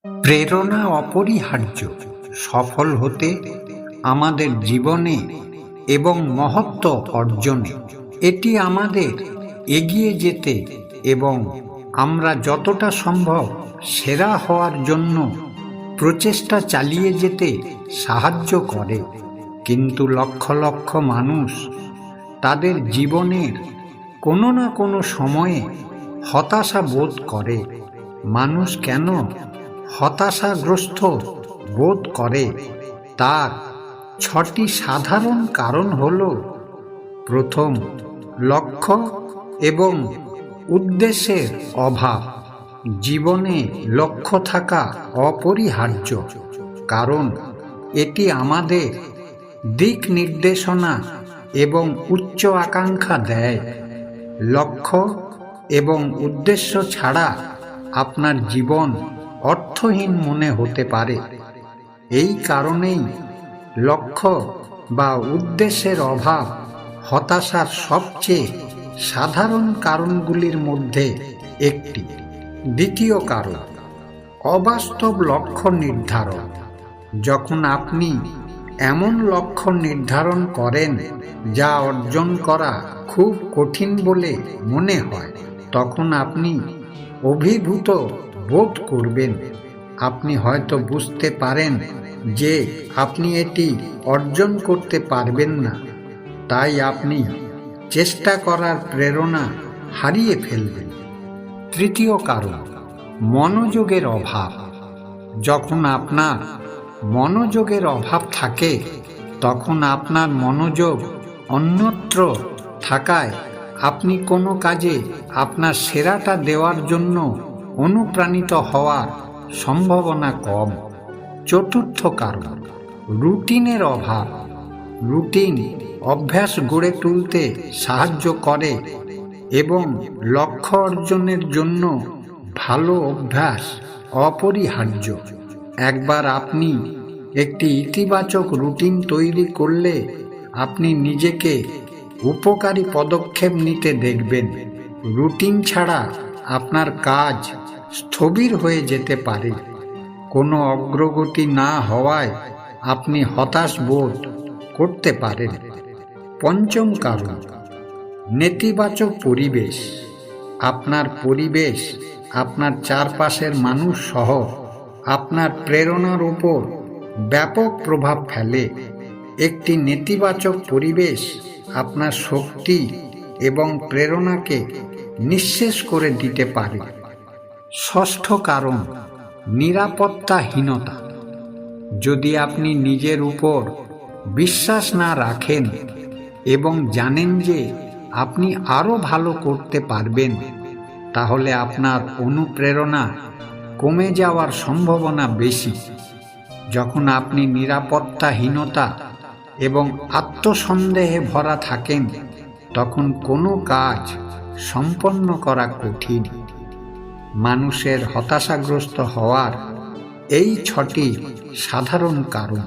প্রেরণা অপরিহার্য সফল হতে, আমাদের জীবনে এবং মহত্ত্ব অর্জনে। এটি আমাদের এগিয়ে যেতে এবং আমরা যতটা সম্ভব সেরা হওয়ার জন্য প্রচেষ্টা চালিয়ে যেতে সাহায্য করে। কিন্তু লক্ষ লক্ষ মানুষ তাদের জীবনের কোনো না কোনো সময়ে হতাশা বোধ করে। মানুষ কেন হতাশাগ্রস্ত বোধ করে তার 6টি সাধারণ কারণ হল: প্রথম, লক্ষ্য এবং উদ্দেশ্যের অভাব। জীবনে লক্ষ্য থাকা অপরিহার্য, কারণ এটি আমাদের দিক নির্দেশনা এবং উচ্চ আকাঙ্ক্ষা দেয়। লক্ষ্য এবং উদ্দেশ্য ছাড়া আপনার জীবন অর্থহীন মনে হতে পারে। এই কারণেই লক্ষ্য বা উদ্দেশ্যের অভাব হতাশার সবচেয়ে সাধারণ কারণগুলির মধ্যে একটি। দ্বিতীয় কারণ, অবাস্তব লক্ষ্য নির্ধারণ। যখন আপনি এমন লক্ষ্য নির্ধারণ করেন যা অর্জন করা খুব কঠিন বলে মনে হয়, তখন আপনি অভিভূত বোধ করবেন। আপনি হয়তো বুঝতে পারেন যে আপনি এটি অর্জন করতে পারবেন না, তাই আপনি চেষ্টা করার প্রেরণা হারিয়ে ফেলবেন। তৃতীয় কারণ, মনোযোগের অভাব। যখন আপনার মনোযোগের অভাব থাকে, তখন আপনার মনোযোগ অন্যত্র থাকায় আপনি কোনো কাজে আপনার সেরাটা দেওয়ার জন্য অনুপ্রাণিত হওয়ার সম্ভাবনা কম। চতুর্থ কারণ, রুটিনের অভাব। রুটিন অভ্যাস গড়ে তুলতে সাহায্য করে এবং লক্ষ্য অর্জনের জন্য ভালো অভ্যাস অপরিহার্য। একবার আপনি একটি ইতিবাচক রুটিন তৈরি করলে আপনি নিজেকে উপকারী পদক্ষেপ নিতে দেখবেন। রুটিন ছাড়া আপনার কাজ স্থবির হয়ে যেতে পারে। কোনো অগ্রগতি না হওয়ায় আপনি হতাশ বোধ করতে পারেন। পঞ্চম কারণ, নেতিবাচক পরিবেশ। আপনার পরিবেশ, আপনার চারপাশের মানুষ সহ আপনার প্রেরণার উপর ব্যাপক প্রভাব ফেলে। একটি নেতিবাচক পরিবেশ আপনার শক্তি এবং প্রেরণাকে নিঃশেষ করে দিতে পারে। ষষ্ঠ কারণ, নিরাপত্তাহীনতা। যদি আপনি নিজের উপর বিশ্বাস না রাখেন এবং জানেন যে আপনি আরও ভালো করতে পারবেন, তাহলে আপনার অনুপ্রেরণা কমে যাওয়ার সম্ভাবনা বেশি। যখন আপনি নিরাপত্তাহীনতা এবং আত্মসন্দেহে ভরা থাকেন, তখন কোনো কাজ সম্পন্ন করা কঠিন। মানুষের হতাশাগ্রস্ত হওয়ার এই 6টি সাধারণ কারণ।